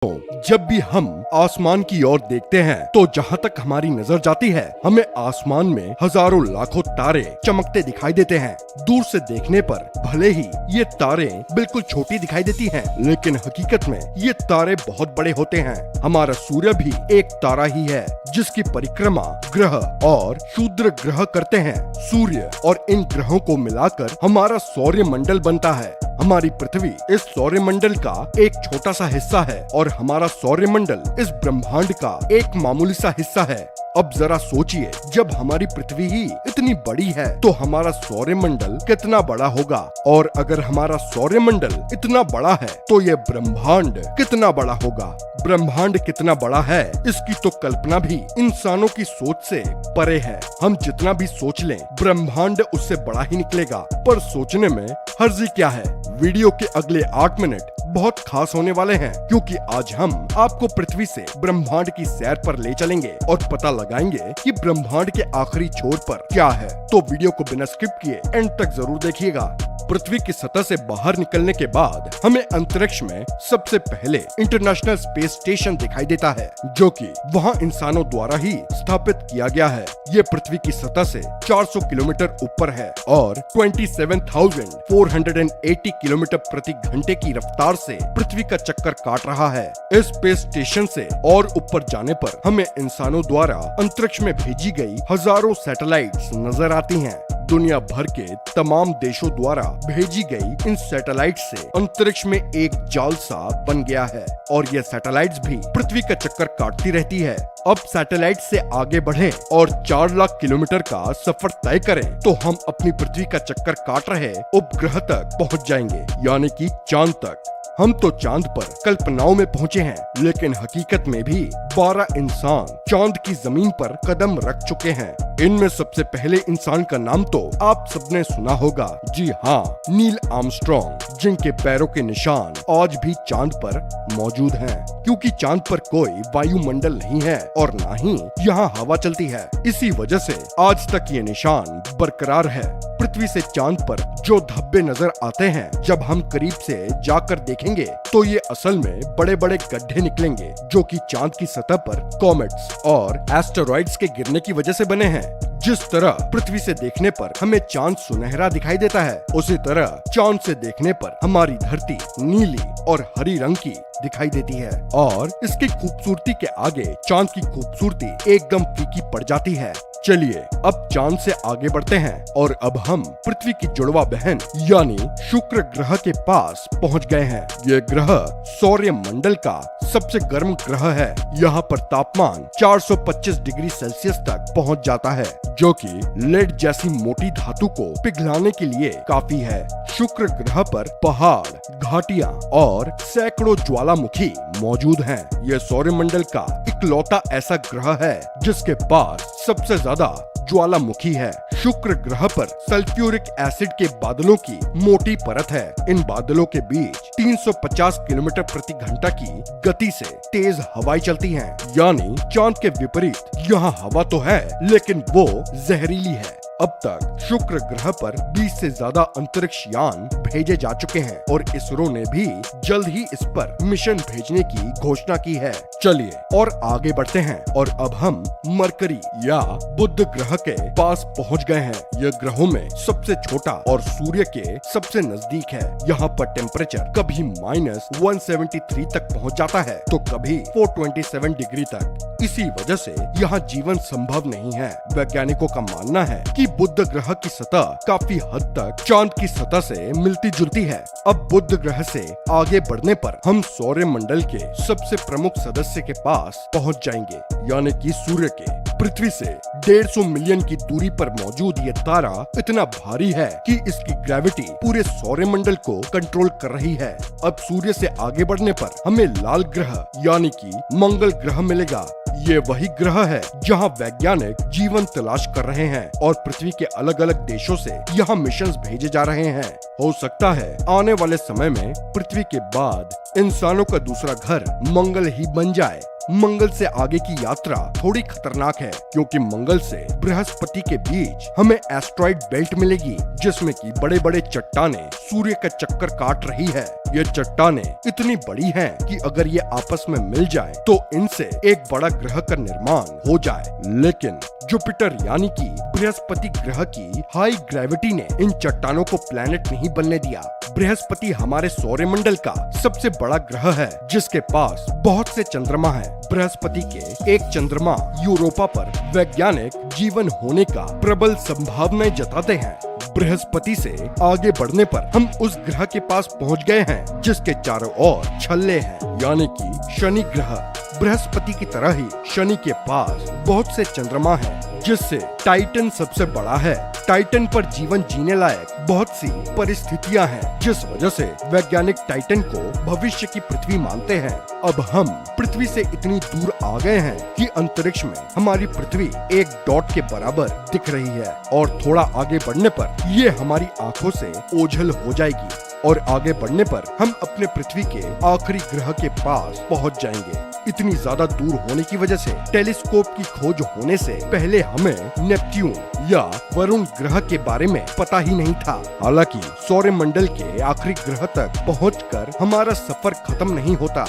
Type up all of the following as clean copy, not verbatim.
जब भी हम आसमान की ओर देखते हैं तो जहाँ तक हमारी नजर जाती है हमें आसमान में हजारों लाखों तारे चमकते दिखाई देते हैं। दूर से देखने पर भले ही ये तारे बिल्कुल छोटी दिखाई देती हैं, लेकिन हकीकत में ये तारे बहुत बड़े होते हैं। हमारा सूर्य भी एक तारा ही है जिसकी परिक्रमा ग्रह और क्षुद्र ग्रह करते हैं। सूर्य और इन ग्रहों को मिलाकर हमारा सौर्य मंडल बनता है। हमारी पृथ्वी इस सौर्य मंडल का एक छोटा सा हिस्सा है और हमारा सौर्य मंडल इस ब्रह्मांड का एक मामूली सा हिस्सा है। अब जरा सोचिए, जब हमारी पृथ्वी ही इतनी बड़ी है तो हमारा सौर्य मंडल कितना बड़ा होगा, और अगर हमारा सौर्य मंडल इतना बड़ा है तो ये ब्रह्मांड कितना बड़ा होगा। ब्रह्मांड कितना बड़ा है इसकी तो कल्पना भी इंसानों की सोच से परे है। हम जितना भी सोच लें ब्रह्मांड उससे बड़ा ही निकलेगा, पर सोचने में हर्जी क्या है। वीडियो के अगले 8 मिनट बहुत खास होने वाले हैं, क्योंकि आज हम आपको पृथ्वी से ब्रह्मांड की सैर पर ले चलेंगे और पता लगाएंगे कि ब्रह्मांड के आखिरी छोर पर क्या है। तो वीडियो को बिना स्किप किए एंड तक जरूर देखिएगा। पृथ्वी की सतह से बाहर निकलने के बाद हमें अंतरिक्ष में सबसे पहले इंटरनेशनल स्पेस स्टेशन दिखाई देता है, जो कि वहां इंसानों द्वारा ही स्थापित किया गया है। ये पृथ्वी की सतह से 400 किलोमीटर ऊपर है और 27,480 किलोमीटर प्रति घंटे की रफ्तार से पृथ्वी का चक्कर काट रहा है। इस स्पेस स्टेशन से और ऊपर जाने पर हमें इंसानों द्वारा अंतरिक्ष में भेजी गई हजारों सैटेलाइट्स नजर आती हैं। दुनिया भर के तमाम देशों द्वारा भेजी गई इन सैटेलाइट से अंतरिक्ष में एक जाल सा बन गया है और ये सैटेलाइट्स भी पृथ्वी का चक्कर काटती रहती है। अब सैटेलाइट से आगे बढ़ें और 4 लाख किलोमीटर का सफर तय करें तो हम अपनी पृथ्वी का चक्कर काट रहे उपग्रह तक पहुंच जाएंगे, यानी कि चांद तक। हम तो चांद पर कल्पनाओं में पहुंचे हैं, लेकिन हकीकत में भी 12 इंसान चांद की जमीन पर कदम रख चुके हैं। इनमें सबसे पहले इंसान का नाम तो आप सबने सुना होगा। जी हाँ, नील आर्मस्ट्रॉन्ग, जिनके पैरों के निशान आज भी चांद पर मौजूद हैं, क्योंकि चांद पर कोई वायुमंडल नहीं है और ना ही यहाँ हवा चलती है। इसी वजह से आज तक ये निशान बरकरार है। पृथ्वी से चांद पर जो धब्बे नजर आते हैं, जब हम करीब से जाकर देखेंगे तो ये असल में बड़े बड़े गड्ढे निकलेंगे, जो कि चांद की सतह पर कॉमेट्स और एस्टेरॉइड्स के गिरने की वजह से बने हैं। जिस तरह पृथ्वी से देखने पर हमें चांद सुनहरा दिखाई देता है, उसी तरह चांद से देखने पर हमारी धरती नीली और हरी रंग की दिखाई देती है, और इसकी खूबसूरती के आगे चांद की खूबसूरती एकदम फीकी पड़ जाती है। चलिए अब चांद से आगे बढ़ते हैं और अब हम पृथ्वी की जुड़वा बहन यानी शुक्र ग्रह के पास पहुंच गए हैं। ये ग्रह सौर्य मंडल का सबसे गर्म ग्रह है। यहाँ पर तापमान 425 डिग्री सेल्सियस तक पहुंच जाता है, जो कि लेड जैसी मोटी धातु को पिघलाने के लिए काफी है। शुक्र ग्रह पर पहाड़, घाटियां और सैकड़ों ज्वालामुखी मौजूद हैं। यह सौरमंडल का इकलौता ऐसा ग्रह है जिसके पास सबसे ज्यादा ज्वालामुखी है। शुक्र ग्रह पर सल्फ्यूरिक एसिड के बादलों की मोटी परत है। इन बादलों के बीच 350 किलोमीटर प्रति घंटा की गति से तेज हवाएं चलती हैं, यानी चांद के विपरीत यहाँ हवा तो है लेकिन वो जहरीली है। अब तक शुक्र ग्रह पर 20 से ज्यादा अंतरिक्ष यान भेजे जा चुके हैं और इसरो ने भी जल्द ही इस पर मिशन भेजने की घोषणा की है। चलिए और आगे बढ़ते हैं और अब हम मरकरी या बुध ग्रह के पास पहुंच गए हैं। यह ग्रहों में सबसे छोटा और सूर्य के सबसे नजदीक है। यहाँ पर टेम्परेचर कभी -173 तक पहुँच जाता है तो कभी 427 डिग्री तक। इसी वजह से यहाँ जीवन संभव नहीं है। वैज्ञानिकों का मानना है कि बुध ग्रह की सतह काफी हद तक चांद की सतह से मिलती जुलती है। अब बुध ग्रह से आगे बढ़ने पर हम सौर्य मंडल के सबसे प्रमुख सदस्य के पास पहुंच जाएंगे, यानी कि सूर्य के। पृथ्वी से 150 मिलियन की दूरी पर मौजूद ये तारा इतना भारी है कि इसकी ग्रेविटी पूरे सौर्य मंडल को कंट्रोल कर रही है। अब सूर्य से आगे बढ़ने पर हमें लाल ग्रह यानी कि मंगल ग्रह मिलेगा। ये वही ग्रह है जहां वैज्ञानिक जीवन तलाश कर रहे हैं और पृथ्वी के अलग अलग देशों से यहाँ मिशंस भेजे जा रहे हैं। हो सकता है आने वाले समय में पृथ्वी के बाद इंसानों का दूसरा घर मंगल ही बन जाए। मंगल से आगे की यात्रा थोड़ी खतरनाक है, क्योंकि मंगल से बृहस्पति के बीच हमें एस्ट्रॉइड बेल्ट मिलेगी, जिसमें की बड़े बड़े चट्टानें सूर्य का चक्कर काट रही है। ये चट्टानें इतनी बड़ी हैं कि अगर ये आपस में मिल जाएं, तो इनसे एक बड़ा ग्रह का निर्माण हो जाए। लेकिन जुपिटर यानी कि बृहस्पति ग्रह की हाई ग्रेविटी ने इन चट्टानों को प्लैनेट नहीं बनने दिया। बृहस्पति हमारे सौरमंडल का सबसे बड़ा ग्रह है, जिसके पास बहुत से चंद्रमा हैं। बृहस्पति के एक चंद्रमा यूरोपा पर वैज्ञानिक जीवन होने का प्रबल संभावनाएं जताते हैं। बृहस्पति से आगे बढ़ने पर हम उस ग्रह के पास पहुंच गए हैं, जिसके चारों ओर छल्ले हैं, यानी कि शनि ग्रह। बृहस्पति की तरह ही शनि के पास बहुत से चंद्रमा हैं, जिससे टाइटन सबसे बड़ा है। टाइटन पर जीवन जीने लायक बहुत सी परिस्थितियां हैं, जिस वजह से वैज्ञानिक टाइटन को भविष्य की पृथ्वी मानते हैं। अब हम पृथ्वी से इतनी दूर आ गए हैं कि अंतरिक्ष में हमारी पृथ्वी एक डॉट के बराबर दिख रही है, और थोड़ा आगे बढ़ने पर ये हमारी आंखों से ओझल हो जाएगी, और आगे बढ़ने पर हम अपने पृथ्वी के आखिरी ग्रह के पास पहुंच जाएंगे। इतनी ज्यादा दूर होने की वजह से टेलीस्कोप की खोज होने से पहले हमें नेपट्यून या वरुण ग्रह के बारे में पता ही नहीं था। हालांकि सौरमंडल के आखिरी ग्रह तक पहुंचकर हमारा सफर खत्म नहीं होता।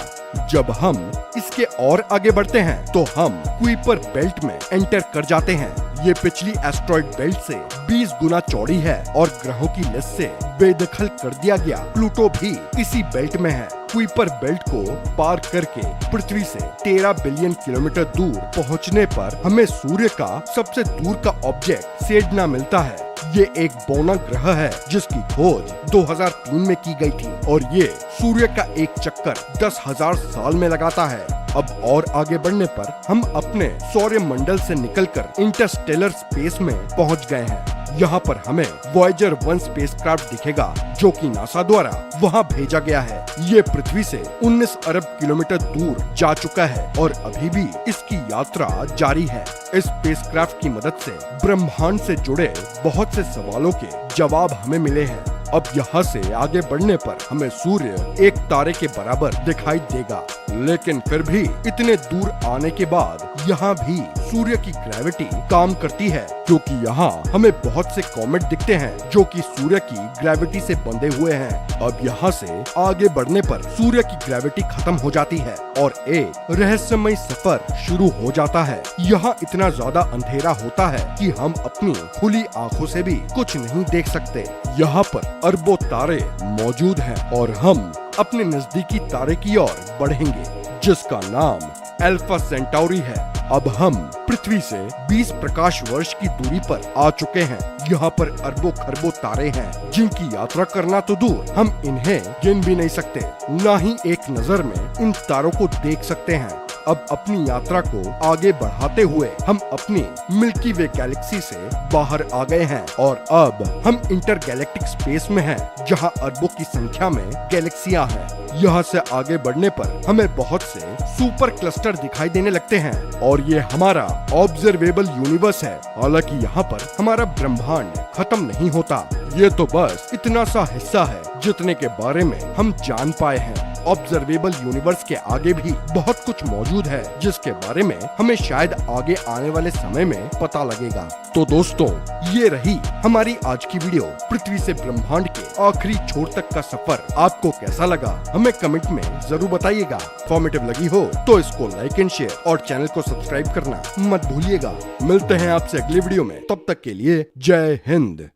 जब हम इसके और आगे बढ़ते हैं, तो हम कुइपर बेल्ट में एंटर कर जाते हैं। ये पिछली एस्ट्रॉइड बेल्ट से 20 गुना चौड़ी है, और ग्रहों की लिस्ट से बेदखल कर दिया गया प्लूटो भी इसी बेल्ट में है। कुइपर बेल्ट को पार करके पृथ्वी से 13 बिलियन किलोमीटर दूर पहुंचने पर हमें सूर्य का सबसे दूर का ऑब्जेक्ट सेडना मिलता है। ये एक बौना ग्रह है, जिसकी खोज 2003 में की गई थी, और ये सूर्य का एक चक्कर 10,000 साल में लगाता है। अब और आगे बढ़ने पर हम अपने सौरमंडल से निकलकर इंटरस्टेलर स्पेस में पहुंच गए हैं। यहाँ पर हमें वॉयेजर 1 स्पेसक्राफ्ट दिखेगा, जो कि नासा द्वारा वहाँ भेजा गया है। ये पृथ्वी से 19 अरब किलोमीटर दूर जा चुका है, और अभी भी इसकी यात्रा जारी है। इस स्पेसक्राफ्ट की मदद से ब्रह्मांड से जुड़े बहुत से सवालों के जवाब हमें मिले हैं। अब यहाँ से आगे बढ़ने पर हमें सूर्य एक तारे के बराबर दिखाई देगा, लेकिन फिर भी इतने दूर आने के बाद यहाँ भी सूर्य की ग्रेविटी काम करती है, क्योंकि यहाँ हमें बहुत से कॉमेट दिखते हैं जो कि सूर्य की ग्रेविटी से बंधे हुए हैं। अब यहाँ से आगे बढ़ने पर सूर्य की ग्रेविटी खत्म हो जाती है, और एक रहस्यमय सफर शुरू हो जाता है। यहाँ इतना ज्यादा अंधेरा होता है कि हम अपनी खुली आंखों से भी कुछ नहीं देख सकते। यहाँ पर अरबों तारे मौजूद हैं, और हम अपने नजदीकी तारे की ओर बढ़ेंगे, जिसका नाम अल्फा सेंटाउरी है। अब हम पृथ्वी से 20 प्रकाश वर्ष की दूरी पर आ चुके हैं। यहाँ पर अरबों खरबों तारे हैं, जिनकी यात्रा करना तो दूर, हम इन्हें गिन भी नहीं सकते, ना ही एक नजर में इन तारों को देख सकते हैं। अब अपनी यात्रा को आगे बढ़ाते हुए हम अपनी मिल्की वे गैलेक्सी से बाहर आ गए हैं, और अब हम इंटरगैलेक्टिक स्पेस में हैं, जहां अरबों की संख्या में गैलेक्सियां हैं। यहाँ से आगे बढ़ने पर हमें बहुत से सुपर क्लस्टर दिखाई देने लगते हैं, और ये हमारा ऑब्जर्वेबल यूनिवर्स है। हालांकि यहाँ पर हमारा ब्रह्मांड खत्म नहीं होता, ये तो बस इतना सा हिस्सा है जितने के बारे में हम जान पाए हैं। ऑब्जर्वेबल यूनिवर्स के आगे भी बहुत कुछ मौजूद है, जिसके बारे में हमें शायद आगे आने वाले समय में पता लगेगा। तो दोस्तों, ये रही हमारी आज की वीडियो। पृथ्वी से ब्रह्मांड के आखिरी छोर तक का सफर आपको कैसा लगा, हमें कमेंट में जरूर बताइएगा। इन्फॉर्मेटिव लगी हो तो इसको लाइक एंड शेयर, और चैनल को सब्सक्राइब करना मत भूलिएगा। मिलते हैं आपसे अगली वीडियो में, तब तक के लिए जय हिंद।